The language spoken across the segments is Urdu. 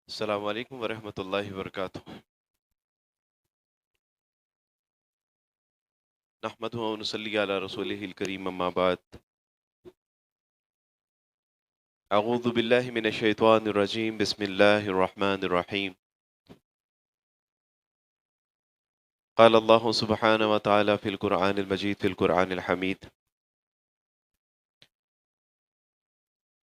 السلام علیکم ورحمۃ اللہ وبرکاتہ۔ نحمدہ و نصلی علی رسولہ الکریم، اما بعد۔ اعوذ باللہ من الشیطان الرجیم، بسم اللہ الرحمن الرحیم۔ قال اللہ سبحانہ وتعالی فی القرآن المجید، فی القرآن الحمید: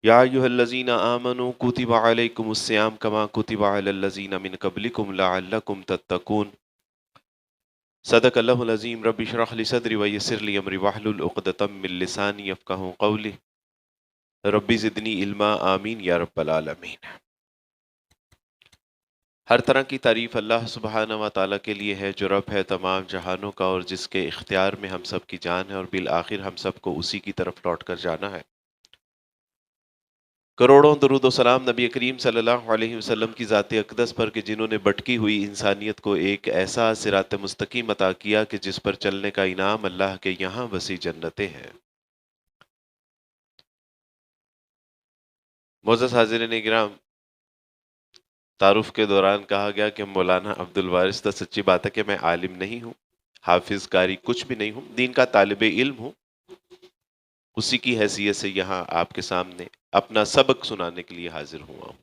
یا ایہا الذین آمنوا کتب علیکم الصیام کما کتب علی الذین من قبلکم لعلکم تتقون۔ صدق اللہ العظیم۔ رب اشرح لی صدری ویسر لی امری واحلل عقدۃ من لسانی یفقہوا قولی۔ ربی زدنی علما، آمین یا رب العالمین۔ ہر طرح کی تعریف اللہ سبحانہ و تعالیٰ کے لیے ہے، جو رب ہے تمام جہانوں کا، اور جس کے اختیار میں ہم سب کی جان ہے، اور بالآخر ہم سب کو اسی کی طرف لوٹ کر جانا ہے۔ کروڑوں درود و سلام نبی کریم صلی اللہ علیہ وسلم کی ذات اقدس پر، کہ جنہوں نے بھٹکی ہوئی انسانیت کو ایک ایسا صراط مستقیم عطا کیا کہ جس پر چلنے کا انعام اللہ کے یہاں وسیع جنتیں ہیں۔ معزز حاضرین کرام، تعارف کے دوران کہا گیا کہ مولانا عبد الوارث، تو سچی بات ہے کہ میں عالم نہیں ہوں، حافظ قاری کچھ بھی نہیں ہوں، دین کا طالب علم ہوں۔ اسی کی حیثیت سے یہاں آپ کے سامنے اپنا سبق سنانے کے لیے حاضر ہوا ہوں۔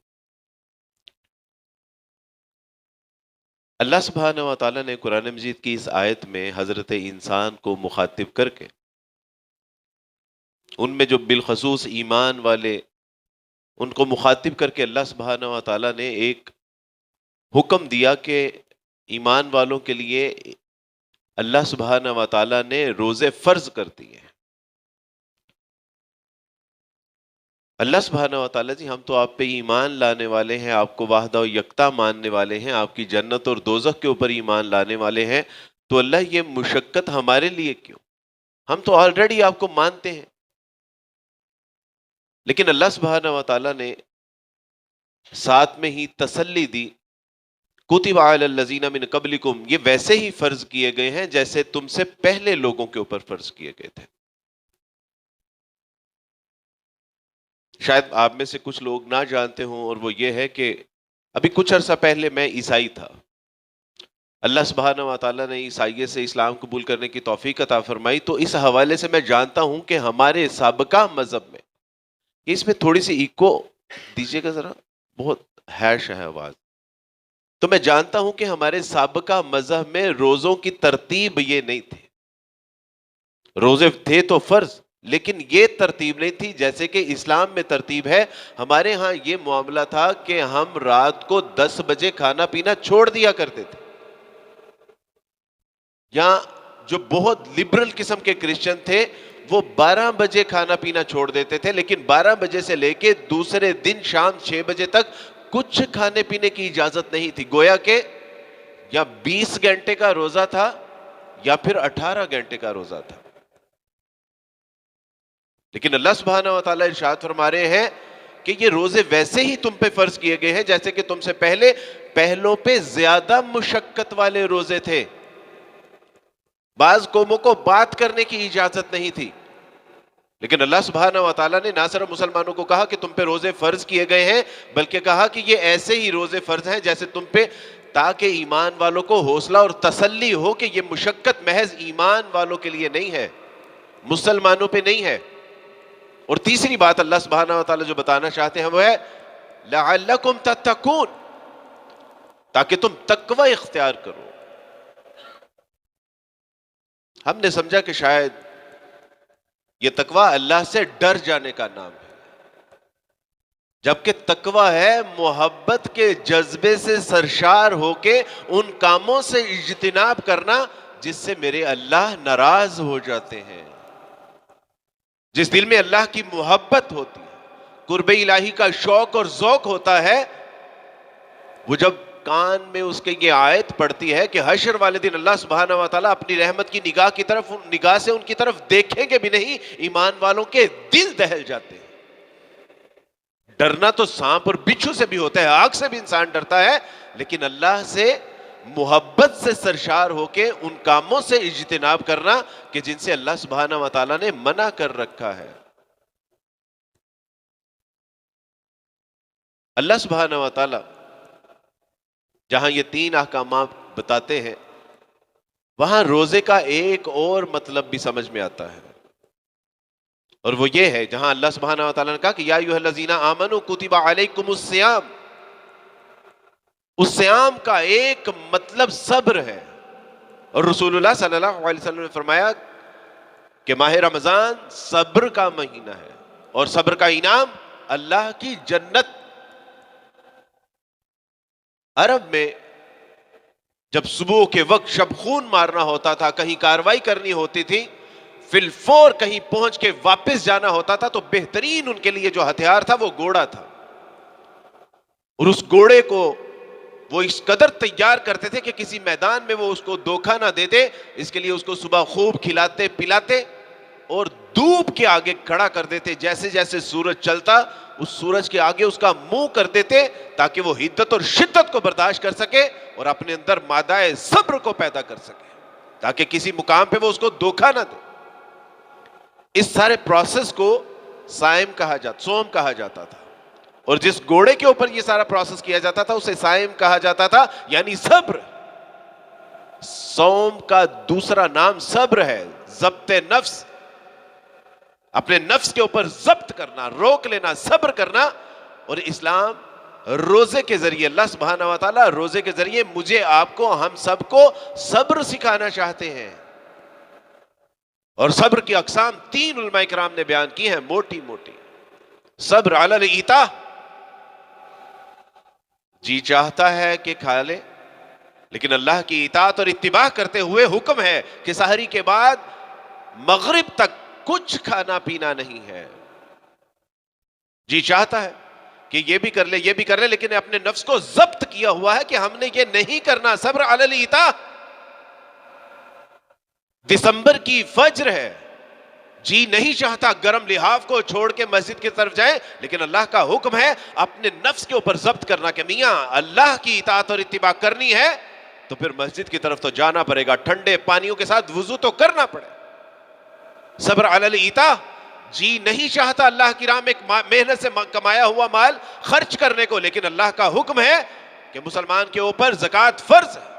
اللہ سبحانہ و تعالیٰ نے قرآن مجید کی اس آیت میں حضرت انسان کو مخاطب کر کے، ان میں جو بالخصوص ایمان والے، ان کو مخاطب کر کے اللہ سبحانہ و تعالیٰ نے ایک حکم دیا کہ ایمان والوں کے لیے اللہ سبحانہ و تعالیٰ نے روزے فرض کر دیے ہیں۔ اللہ سبحانہ و تعالیٰ جی، ہم تو آپ پہ ایمان لانے والے ہیں، آپ کو واحدہ و یکتا ماننے والے ہیں، آپ کی جنت اور دوزخ کے اوپر ایمان لانے والے ہیں، تو اللہ یہ مشقت ہمارے لیے کیوں؟ ہم تو آلریڈی آپ کو مانتے ہیں۔ لیکن اللہ سبحانہ و تعالیٰ نے ساتھ میں ہی تسلی دی، کتب علی الذین من قبلکم، یہ ویسے ہی فرض کیے گئے ہیں جیسے تم سے پہلے لوگوں کے اوپر فرض کیے گئے تھے۔ شاید آپ میں سے کچھ لوگ نہ جانتے ہوں، اور وہ یہ ہے کہ ابھی کچھ عرصہ پہلے میں عیسائی تھا۔ اللہ سبحانہ و تعالیٰ نے عیسائیت سے اسلام قبول کرنے کی توفیق عطا فرمائی، تو اس حوالے سے میں جانتا ہوں کہ ہمارے سابقہ مذہب میں، اس میں تھوڑی سی ایکو دیجیے گا ذرا، بہت ہیش ہے آواز۔ تو میں جانتا ہوں کہ ہمارے سابقہ مذہب میں روزوں کی ترتیب یہ نہیں تھی۔ روزے تھے تو فرض، لیکن یہ ترتیب نہیں تھی جیسے کہ اسلام میں ترتیب ہے۔ ہمارے ہاں یہ معاملہ تھا کہ ہم رات کو 10 بجے کھانا پینا چھوڑ دیا کرتے تھے۔ یہاں جو بہت لبرل قسم کے کرسچن تھے، وہ 12 بجے کھانا پینا چھوڑ دیتے تھے، لیکن 12 بجے سے لے کے دوسرے دن شام 6 بجے تک کچھ کھانے پینے کی اجازت نہیں تھی۔ گویا کہ یا 20 گھنٹے کا روزہ تھا یا پھر 18 گھنٹے کا روزہ تھا۔ لیکن اللہ سبحانہ و تعالیٰ ارشاد فرما رہے ہیں کہ یہ روزے ویسے ہی تم پہ فرض کیے گئے ہیں جیسے کہ تم سے پہلے پہلوں پہ زیادہ مشقت والے روزے تھے۔ بعض قوموں کو بات کرنے کی اجازت نہیں تھی، لیکن اللہ سبحانہ و تعالیٰ نے نہ صرف مسلمانوں کو کہا کہ تم پہ روزے فرض کیے گئے ہیں، بلکہ کہا کہ یہ ایسے ہی روزے فرض ہیں جیسے تم پہ، تاکہ ایمان والوں کو حوصلہ اور تسلی ہو کہ یہ مشقت محض ایمان والوں کے لیے نہیں ہے، مسلمانوں پہ نہیں ہے۔ اور تیسری بات اللہ سبحانہ و تعالیٰ جو بتانا چاہتے ہیں وہ ہے لعلکم تتقون، تاکہ تم تقوی اختیار کرو۔ ہم نے سمجھا کہ شاید یہ تقوی اللہ سے ڈر جانے کا نام ہے، جبکہ تقوی ہے محبت کے جذبے سے سرشار ہو کے ان کاموں سے اجتناب کرنا جس سے میرے اللہ ناراض ہو جاتے ہیں۔ جس دل میں اللہ کی محبت ہوتی ہے، قرب الہی کا شوق اور ذوق ہوتا ہے، وہ جب کان میں اس کے یہ آیت پڑتی ہے کہ حشر والے دن اللہ سبحانہ و تعالیٰ اپنی رحمت کی نگاہ سے ان کی طرف دیکھیں گے بھی نہیں، ایمان والوں کے دل دہل جاتے ہیں۔ ڈرنا تو سانپ اور بچھو سے بھی ہوتا ہے، آگ سے بھی انسان ڈرتا ہے، لیکن اللہ سے محبت سے سرشار ہو کے ان کاموں سے اجتناب کرنا کہ جن سے اللہ سبحانہ و تعالیٰ نے منع کر رکھا ہے۔ اللہ سبحانہ و تعالیٰ جہاں یہ تین احکامات بتاتے ہیں وہاں روزے کا ایک اور مطلب بھی سمجھ میں آتا ہے، اور وہ یہ ہے جہاں اللہ سبحانہ و تعالیٰ نے کہا کہ یا ایھا الذین آمنوا کتب علیکم الصیام، اس صیام کا ایک مطلب صبر ہے، اور رسول اللہ صلی اللہ علیہ وسلم نے فرمایا کہ ماہ رمضان صبر کا مہینہ ہے، اور صبر کا انعام اللہ کی جنت۔ عرب میں جب صبح کے وقت شب خون مارنا ہوتا تھا، کہیں کاروائی کرنی ہوتی تھی، فی الفور کہیں پہنچ کے واپس جانا ہوتا تھا، تو بہترین ان کے لیے جو ہتھیار تھا وہ گھوڑا تھا، اور اس گھوڑے کو وہ اس قدر تیار کرتے تھے کہ کسی میدان میں وہ اس کو دھوکہ نہ دیتے، اس کے لیے اس کو صبح خوب کھلاتے پلاتے اور دھوپ کے آگے کھڑا کر دیتے، جیسے جیسے سورج چلتا اس سورج کے آگے اس کا منہ کر دیتے تاکہ وہ حدت اور شدت کو برداشت کر سکے اور اپنے اندر مادہ صبر کو پیدا کر سکے، تاکہ کسی مقام پہ وہ اس کو دھوکہ نہ دے۔ اس سارے پروسیس کو صائم کہا جاتا، صوم کہا جاتا تھا، اور جس گھوڑے کے اوپر یہ سارا پروسیس کیا جاتا تھا اسے صائم کہا جاتا تھا، یعنی صبر۔ صوم کا دوسرا نام صبر ہے، ضبط نفس، اپنے نفس کے اوپر ضبط کرنا، روک لینا، صبر کرنا۔ اور اسلام روزے کے ذریعے، اللہ سبحانہ و تعالیٰ روزے کے ذریعے مجھے، آپ کو، ہم سب کو صبر سکھانا چاہتے ہیں، اور صبر کی اقسام تین علماء کرام نے بیان کی ہیں موٹی موٹی۔ صبر علی الایتاء، جی چاہتا ہے کہ کھا لے، لیکن اللہ کی اطاعت اور اتباع کرتے ہوئے حکم ہے کہ سحری کے بعد مغرب تک کچھ کھانا پینا نہیں ہے۔ جی چاہتا ہے کہ یہ بھی کر لے، یہ بھی کر لے، لیکن اپنے نفس کو ضبط کیا ہوا ہے کہ ہم نے یہ نہیں کرنا۔ صبر علی الایتاء۔ دسمبر کی فجر ہے، جی نہیں چاہتا گرم لحاف کو چھوڑ کے مسجد کی طرف جائیں، لیکن اللہ کا حکم ہے اپنے نفس کے اوپر ضبط کرنا کہ میاں اللہ کی اطاعت اور اتباع کرنی ہے تو پھر مسجد کی طرف تو جانا پڑے گا، ٹھنڈے پانیوں کے ساتھ وضو تو کرنا پڑے۔ صبر علی الایتاء، جی نہیں چاہتا اللہ کی راہ میں محنت سے کمایا ہوا مال خرچ کرنے کو، لیکن اللہ کا حکم ہے کہ مسلمان کے اوپر زکوٰۃ فرض ہے،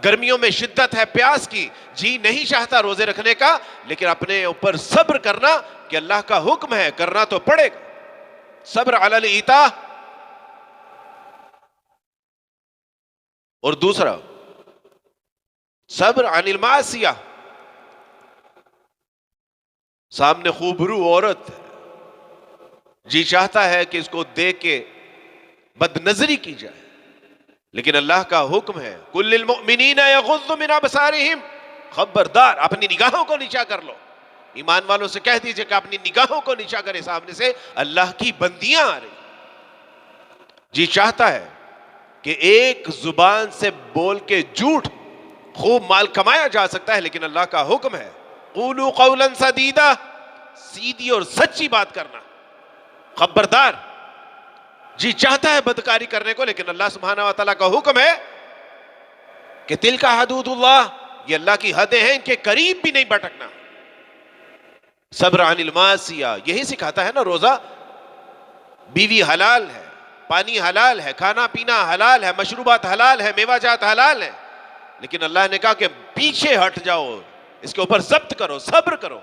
گرمیوں میں شدت ہے پیاس کی، جی نہیں چاہتا روزے رکھنے کا، لیکن اپنے اوپر صبر کرنا کہ اللہ کا حکم ہے کرنا تو پڑے گا۔ صبر علی الایتاء۔ اور دوسرا صبر عن المعصیہ، سامنے خوبرو عورت جی چاہتا ہے کہ اس کو دیکھ کے بد نظری کی جائے، لیکن اللہ کا حکم ہے کل للمؤمنین یغضوا من ابصارہم، خبردار اپنی نگاہوں کو نیچا کر لو۔ ایمان والوں سے کہہ دیجئے کہ اپنی نگاہوں کو نیچا کرے، سامنے سے اللہ کی بندیاں آ رہی۔ جی چاہتا ہے کہ ایک زبان سے بول کے جھوٹ خوب مال کمایا جا سکتا ہے، لیکن اللہ کا حکم ہے قولوا قولا سدیدا، سیدھی اور سچی بات کرنا، خبردار۔ جی چاہتا ہے بدکاری کرنے کو، لیکن اللہ سبحانہ و تعالیٰ کا حکم ہے کہ تلک حدود اللہ، یہ اللہ کی حدیں ہیں، ان کے قریب بھی نہیں بھٹکنا۔ صبر عن المعصیہ، یہی سکھاتا ہے نا روزہ۔ بیوی حلال ہے، پانی حلال ہے، کھانا پینا حلال ہے، مشروبات حلال ہے، میوہ جات حلال ہے، لیکن اللہ نے کہا کہ پیچھے ہٹ جاؤ، اس کے اوپر ضبط کرو، صبر کرو۔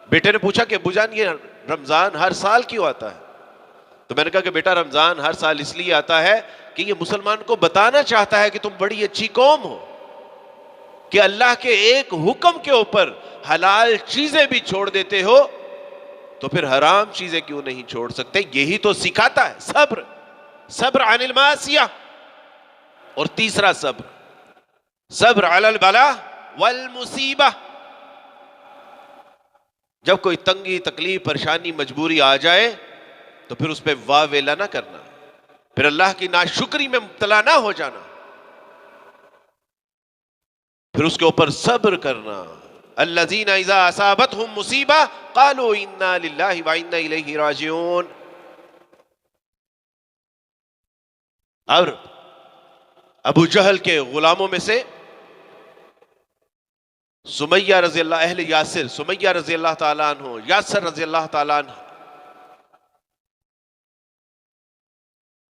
بیٹے نے پوچھا کہ ابو جان یہ رمضان ہر سال کیوں آتا ہے؟ تو میں نے کہا کہ بیٹا رمضان ہر سال اس لیے آتا ہے کہ یہ مسلمان کو بتانا چاہتا ہے کہ تم بڑی اچھی قوم ہو، کہ اللہ کے ایک حکم کے اوپر حلال چیزیں بھی چھوڑ دیتے ہو، تو پھر حرام چیزیں کیوں نہیں چھوڑ سکتے؟ یہی تو سکھاتا ہے صبر، صبر عن المعصیہ۔ اور تیسرا صبر، صبر علی البلاء والمصیبہ، جب کوئی تنگی تکلیف پریشانی مجبوری آ جائے تو پھر اس پہ واہ ویلا نہ کرنا، پھر اللہ کی ناشکری میں مبتلا نہ ہو جانا، پھر اس کے اوپر صبر کرنا۔ الذین اذا اصابتہم مصیبہ قالوا انا للہ وانا الیہ راجعون۔ اور ابو جہل کے غلاموں میں سے سمیہ رضی اللہ، اہل یاسر، سمیہ رضی اللہ تعالیٰ عنہ، یاسر رضی اللہ تعالیٰ عنہ،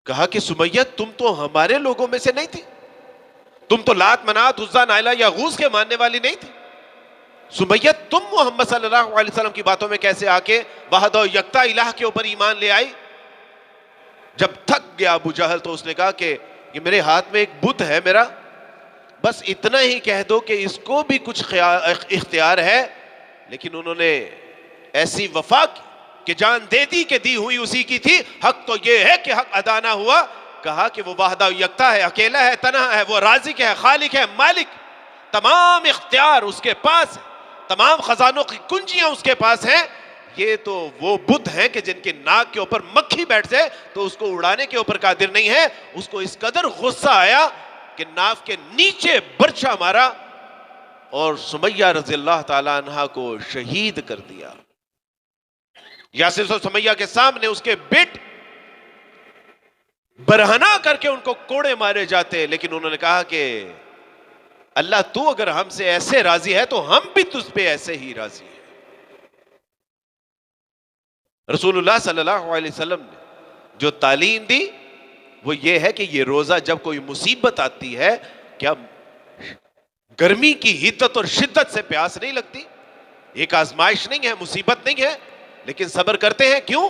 کہا کہ سمیہ تم تو ہمارے لوگوں میں سے نہیں تھی، تم تو لات منات عزا نائلہ یا غوث کے ماننے والی نہیں تھی، سمیہ تم محمد صلی اللہ علیہ وسلم کی باتوں میں کیسے آ کے وحدہ و یکتا الہ کے اوپر ایمان لے آئی؟ جب تھک گیا ابو جہل تو اس نے کہا کہ یہ میرے ہاتھ میں ایک بت ہے میرا، بس اتنا ہی کہہ دو کہ اس کو بھی کچھ اختیار ہے. لیکن انہوں نے ایسی وفا کی کہ جان دے دی کہ دی ہوئی اسی کی تھی، حق تو یہ ہے کہ حق ادا نہ ہوا. کہا کہ وہ وحدہ و یکتا ہے، اکیلا ہے، تنہا ہے، وہ رازق ہے، خالق ہے، مالک، تمام اختیار اس کے پاس ہے، تمام خزانوں کی کنجیاں اس کے پاس ہیں. یہ تو وہ بت ہیں کہ جن کے ناک کے اوپر مکھی بیٹھ جائے تو اس کو اڑانے کے اوپر قادر نہیں ہے. اس کو اس قدر غصہ آیا کہ ناف کے نیچے برچھا مارا اور سمیہ رضی اللہ تعالیٰ عنہ کو شہید کر دیا. یاسر و سمیہ کے سامنے اس کے بیٹ برہنہ کر کے ان کو کوڑے مارے جاتے، لیکن انہوں نے کہا کہ اللہ تو اگر ہم سے ایسے راضی ہے تو ہم بھی تجھ پہ ایسے ہی راضی ہیں. رسول اللہ صلی اللہ علیہ وسلم نے جو تعلیم دی وہ یہ ہے کہ یہ روزہ جب کوئی مصیبت آتی ہے، کیا گرمی کی حدت اور شدت سے پیاس نہیں لگتی؟ ایک آزمائش نہیں ہے، مصیبت نہیں ہے، لیکن صبر کرتے ہیں. کیوں؟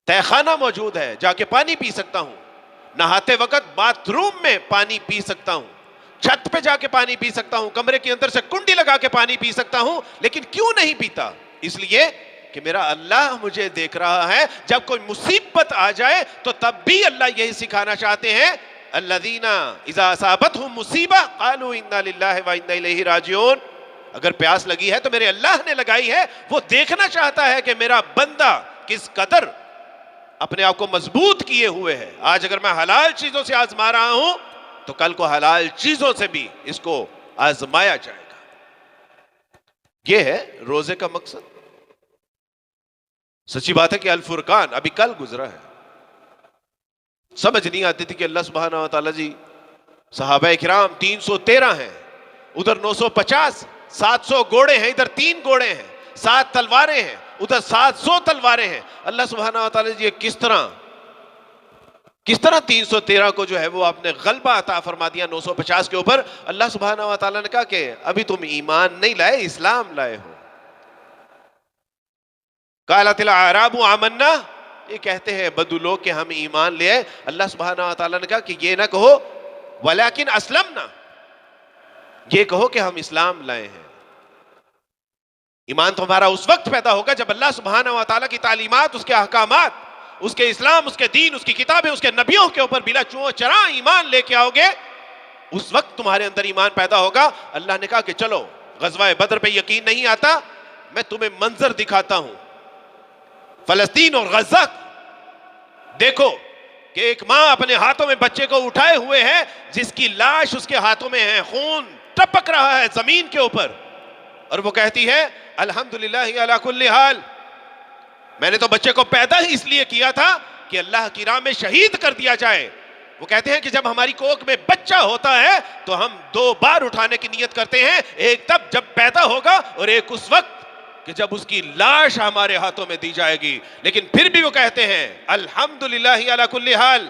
تہ خانہ موجود ہے، جا کے پانی پی سکتا ہوں، نہاتے وقت باتھ روم میں پانی پی سکتا ہوں، چھت پہ جا کے پانی پی سکتا ہوں، کمرے کے اندر سے کنڈی لگا کے پانی پی سکتا ہوں. لیکن کیوں نہیں پیتا؟ اس لیے کہ میرا اللہ مجھے دیکھ رہا ہے. جب کوئی مصیبت آ جائے تو تب بھی اللہ یہی سکھانا چاہتے ہیں، الذین اذا اصابتہم مصیبہ قالوا انا للہ و انا الیہ راجعون. اگر پیاس لگی ہے تو میرے اللہ نے لگائی ہے. وہ دیکھنا چاہتا ہے کہ میرا بندہ کس قدر اپنے آپ کو مضبوط کیے ہوئے ہے. آج اگر میں حلال چیزوں سے آزما رہا ہوں تو کل کو حلال چیزوں سے بھی اس کو آزمایا جائے گا. یہ ہے روزے کا مقصد. سچی بات ہے کہ الفرقان ابھی کل گزرا ہے. سمجھ نہیں آتی تھی کہ اللہ سبحانہ و تعالیٰ جی، صحابہ کرام 313 ہیں، ادھر 950، 700 گھوڑے ہیں، ادھر 3 گھوڑے ہیں، 7 تلواریں ہیں، ادھر 700 تلواریں ہیں. اللہ سبحانہ و تعالیٰ جی کس طرح 313 کو جو ہے وہ آپ نے غلبہ عطا فرما دیا 950 کے اوپر. اللہ سبحانہ و تعالیٰ نے کہا کہ ابھی تم ایمان نہیں لائے، اسلام لائے ہو. قالت الاعراب آمنا، یہ کہتے ہیں بدو لوگ کہ ہم ایمان لے آئے. اللہ سبحانہ و تعالیٰ نے کہا کہ یہ نہ کہو ولیکن اسلمنا، یہ کہو کہ ہم اسلام لائے ہیں. ایمان تو ہمارا اس وقت پیدا ہوگا جب اللہ سبحانہ و تعالیٰ کی تعلیمات، اس کے احکامات، اس کے اسلام، اس کے دین، اس کی کتابیں، اس کے نبیوں کے اوپر بلا چوں چراں ایمان لے کے آؤ گے، اس وقت تمہارے اندر ایمان پیدا ہوگا. اللہ نے کہا کہ چلو، غزوہ بدر پہ یقین نہیں آتا، میں تمہیں منظر دکھاتا ہوں. فلسطین اور غزہ دیکھو کہ ایک ماں اپنے ہاتھوں میں بچے کو اٹھائے ہوئے ہے، جس کی لاش اس کے ہاتھوں میں ہے، خون ٹپک رہا ہے زمین کے اوپر، اور وہ کہتی ہے الحمدللہ علی کل حال، میں نے تو بچے کو پیدا ہی اس لیے کیا تھا کہ اللہ کی راہ میں شہید کر دیا جائے. وہ کہتے ہیں کہ جب ہماری کوکھ میں بچہ ہوتا ہے تو ہم 2 بار اٹھانے کی نیت کرتے ہیں، ایک تب جب پیدا ہوگا اور ایک اس وقت کہ جب اس کی لاش ہمارے ہاتھوں میں دی جائے گی. لیکن پھر بھی وہ کہتے ہیں الحمدللہ علی کل حال.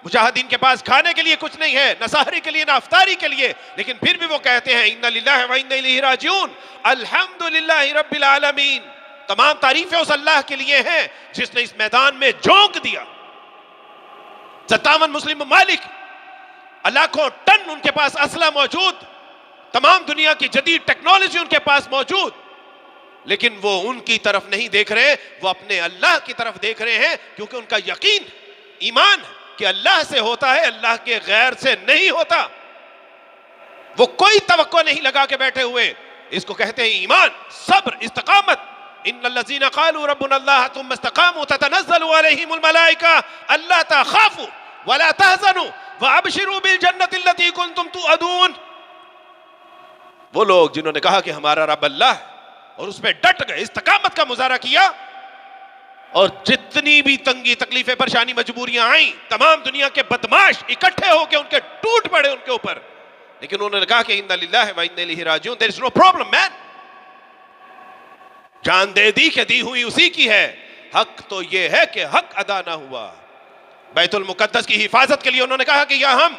مجاہدین کے پاس کھانے کے لیے کچھ نہیں ہے، نہ سحری کے لیے نہ افطاری کے لیے، لیکن پھر بھی وہ کہتے ہیں انا للہ و انا الیہ راجعون. الحمدللہ رب العالمین، تمام تعریفیں اس اللہ کے لیے ہیں جس نے اس میدان میں جھونک دیا. 57 مسلم ممالک، لاکھوں ٹن ان کے پاس اسلحہ موجود، تمام دنیا کی جدید ٹیکنالوجی ان کے پاس موجود، لیکن وہ ان کی طرف نہیں دیکھ رہے، وہ اپنے اللہ کی طرف دیکھ رہے ہیں، کیونکہ ان کا یقین، ایمان کہ اللہ سے ہوتا ہے، اللہ کے غیر سے نہیں ہوتا. وہ کوئی توقع نہیں لگا کے بیٹھے ہوئے. اس کو کہتے ہیں ایمان، صبر، استقامت. ان الذین قالوا ربنا اللہ ثم استقاموا تتنزل علیہم الملائکہ الا تخافوا ولا تحزنوا وابشروا بالجنۃ التي کنتم توعدون. وہ لوگ جنہوں نے کہا کہ ہمارا رب اللہ ہے اور اس پہ ڈٹ گئے، استقامت کا مظاہرہ کیا، اور جتنی بھی تنگی، تکلیفیں، پریشانی، مجبوریاں آئیں، تمام دنیا کے بدماش اکٹھے ہو کے ان کے ٹوٹ پڑے ان کے اوپر، لیکن انہوں نے کہا کہ انا للہ و انا الیہ راجعون. there is no problem man. جان دے دی کہ دی ہوئی اسی کی ہے. حق تو یہ ہے کہ حق ادا نہ ہوا. بیت المقدس کی حفاظت کے لیے انہوں نے کہا کہ یا ہم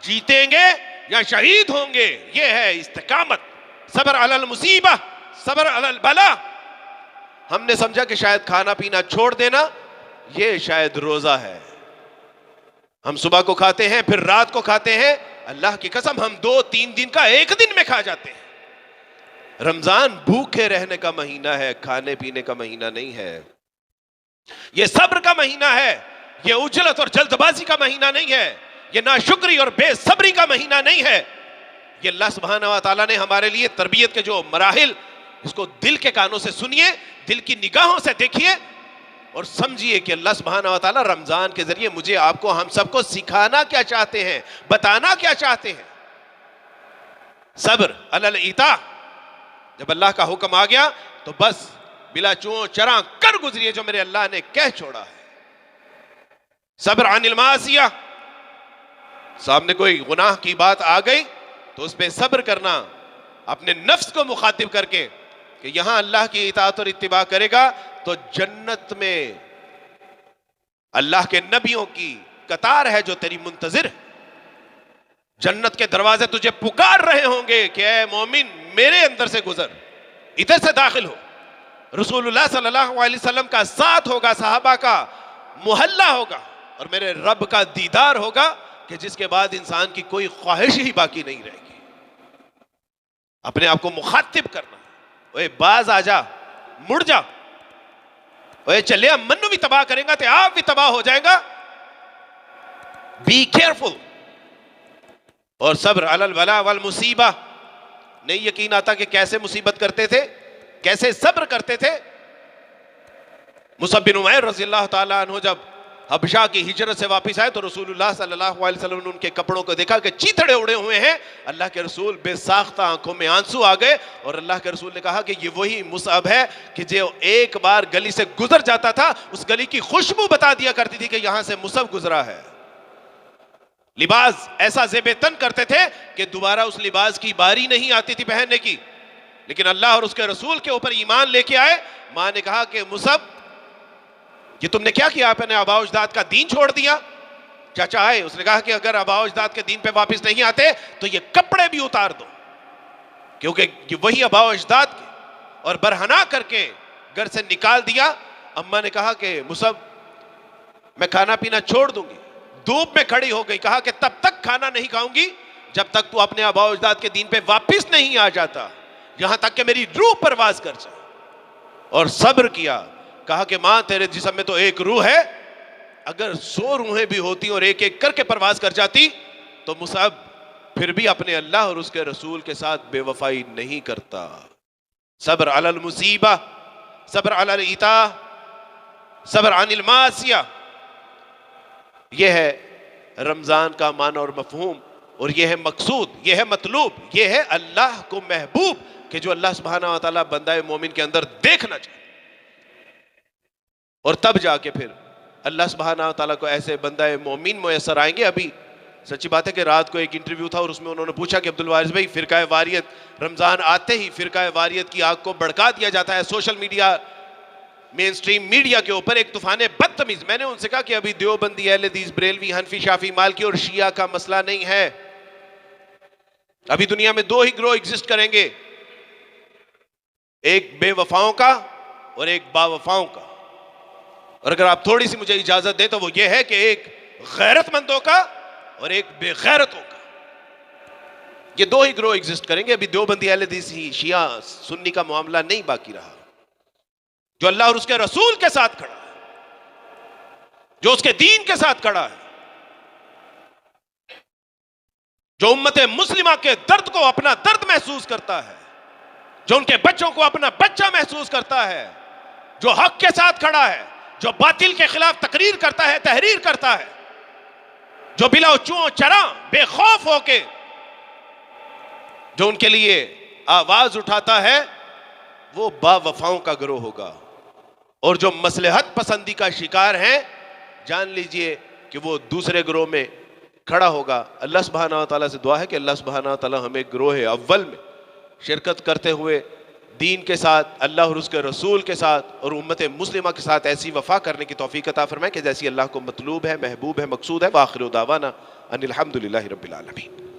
جیتیں گے یا شہید ہوں گے. یہ ہے استقامت. صبر علی المصیبہ، صبر علی البلا. ہم نے سمجھا کہ شاید کھانا پینا چھوڑ دینا یہ شاید روزہ ہے. ہم صبح کو کھاتے ہیں پھر رات کو کھاتے ہیں. اللہ کی قسم ہم 2-3 دن کا ایک دن میں کھا جاتے ہیں. رمضان بھوکے رہنے کا مہینہ ہے، کھانے پینے کا مہینہ نہیں ہے. یہ صبر کا مہینہ ہے، یہ عجلت اور جلد بازی کا مہینہ نہیں ہے، یہ ناشکری اور بے صبری کا مہینہ نہیں ہے. یہ اللہ سبحانہ و تعالیٰ نے ہمارے لیے تربیت کے جو مراحل، اس کو دل کے کانوں سے سنیے، دل کی نگاہوں سے دیکھیے اور سمجھیے کہ اللہ سبحانہ و تعالیٰ رمضان کے ذریعے مجھے، آپ کو، ہم سب کو سکھانا کیا چاہتے ہیں، بتانا کیا چاہتے ہیں. صبر علی العطا. جب اللہ کا حکم آ گیا تو بس بلا چوں چراں کر گزریے جو میرے اللہ نے کہہ چھوڑا ہے. صبر عن المعصیہ. سامنے کوئی گناہ کی بات آ گئی تو اس پہ صبر کرنا، اپنے نفس کو مخاطب کر کے کہ یہاں اللہ کی اطاعت اور اتباع کرے گا تو جنت میں اللہ کے نبیوں کی قطار ہے جو تیری منتظر ہے. جنت کے دروازے تجھے پکار رہے ہوں گے کہ اے مومن میرے اندر سے گزر، ادھر سے داخل ہو. رسول اللہ صلی اللہ علیہ وسلم کا ساتھ ہوگا، صحابہ کا محلہ ہوگا اور میرے رب کا دیدار ہوگا کہ جس کے بعد انسان کی کوئی خواہش ہی باقی نہیں رہے گی. اپنے آپ کو مخاطب کرنا، اوے باز آ جا، مڑ جا، اوے چلے منو بھی تباہ کریں گا تو آپ بھی تباہ ہو جائیں گا. Be careful. اور صبر علی البلا والمصیبہ. نہیں یقین آتا کہ کیسے مصیبت کرتے تھے، کیسے صبر کرتے تھے. مصعب بن عمیر رضی اللہ تعالیٰ عنہ جب حبشہ کی ہجرت سے واپس آئے تو رسول اللہ صلی اللہ علیہ وسلم نے ان کے کپڑوں کو دیکھا کہ چیتڑے اڑے ہوئے ہیں. اللہ کے رسول بے ساختہ آنکھوں میں آنسو آ گئے اور اللہ کے رسول نے کہا کہ یہ وہی مصعب ہے کہ جو ایک بار گلی سے گزر جاتا تھا، اس گلی کی خوشبو بتا دیا کرتی تھی کہ یہاں سے مصعب گزرا ہے. لباس ایسا زیب تن کرتے تھے کہ دوبارہ اس لباس کی باری نہیں آتی تھی پہننے کی. لیکن اللہ اور اس کے رسول کے اوپر ایمان لے کے آئے. ماں نے کہا کہ مصعب یہ تم نے کیا کیا، آپ نے آباء و اجداد کا دین چھوڑ دیا. چاچا آئے، اس نے کہا کہ اگر آباء و اجداد کے دین پہ واپس نہیں آتے تو یہ کپڑے بھی اتار دو، کیونکہ یہ وہی آباء و اجداد کے. اور برہنا کر کے گھر سے نکال دیا. اماں نے کہا کہ مصعب میں کھانا پینا چھوڑ دوں گی. دھوپ میں کھڑی ہو گئی، کہا کہ تب تک کھانا نہیں کھاؤں گی جب تک تو اپنے آباء و اجداد کے دین پہ واپس نہیں آ جاتا، یہاں تک کہ میری روح پرواز کر جائے. اور صبر کیا. کہا کہ ماں تیرے جسم میں تو ایک روح ہے، اگر 100 روحیں بھی ہوتی اور ایک ایک کر کے پرواز کر جاتی تو مصعب پھر بھی اپنے اللہ اور اس کے رسول کے ساتھ بے وفائی نہیں کرتا. صبر علی المصیبہ، صبر علی العطا، صبر عن المعصیہ. یہ ہے رمضان کا معنی اور مفہوم، اور یہ ہے مقصود، یہ ہے مطلوب، یہ ہے اللہ کو محبوب کہ جو اللہ سبحانہ و تعالیٰ بندہ مومن کے اندر دیکھنا چاہے. اور تب جا کے پھر اللہ سبحانہ و تعالیٰ کو ایسے بندہ مومن میسر آئیں گے. ابھی سچی بات ہے کہ رات کو ایک انٹرویو تھا اور اس میں انہوں نے پوچھا کہ عبدالوارث بھائی فرقہ واریت رمضان آتے ہی فرقہ واریت کی آگ کو بھڑکا دیا جاتا ہے سوشل میڈیا، مین سٹریم میڈیا کے اوپر ایک طوفان بدتمیز. میں نے ان سے کہا کہ ابھی دیوبندی، اہل حدیث، بریلوی، حنفی، شافعی، مالکی اور شیعہ کا مسئلہ نہیں ہے. ابھی دنیا میں 2 ہی گروہ ایگزسٹ کریں گے، ایک بے وفاؤں کا اور ایک با وفاؤں کا. اور اگر آپ تھوڑی سی مجھے اجازت دیں تو وہ یہ ہے کہ ایک غیرت مندوں کا اور ایک بے غیرتوں کا. یہ 2 ہی گروہ ایگزسٹ کریں گے. ابھی دیوبندی، اہل حدیث، شیعہ، سنی کا معاملہ نہیں باقی رہا. جو اللہ اور اس کے رسول کے ساتھ کھڑا ہے، جو اس کے دین کے ساتھ کھڑا ہے، جو امت مسلمہ کے درد کو اپنا درد محسوس کرتا ہے، جو ان کے بچوں کو اپنا بچہ محسوس کرتا ہے، جو حق کے ساتھ کھڑا ہے، جو باطل کے خلاف تقریر کرتا ہے، تحریر کرتا ہے، جو بلا چوں چراں بے خوف ہو کے جو ان کے لیے آواز اٹھاتا ہے، وہ با وفاؤں کا گروہ ہوگا. اور جو مصلحت پسندی کا شکار ہیں، جان لیجئے کہ وہ دوسرے گروہ میں کھڑا ہوگا. اللہ سبحانہ و تعالیٰ سے دعا ہے کہ اللہ سبحانہ و تعالیٰ ہمیں گروہ اول میں شرکت کرتے ہوئے دین کے ساتھ، اللہ اور اس کے رسول کے ساتھ اور امت مسلمہ کے ساتھ ایسی وفا کرنے کی توفیق عطا فرمائے کہ جیسی اللہ کو مطلوب ہے، محبوب ہے، مقصود ہے۔ وآخر دعوانا ان الحمد للہ رب العالمین۔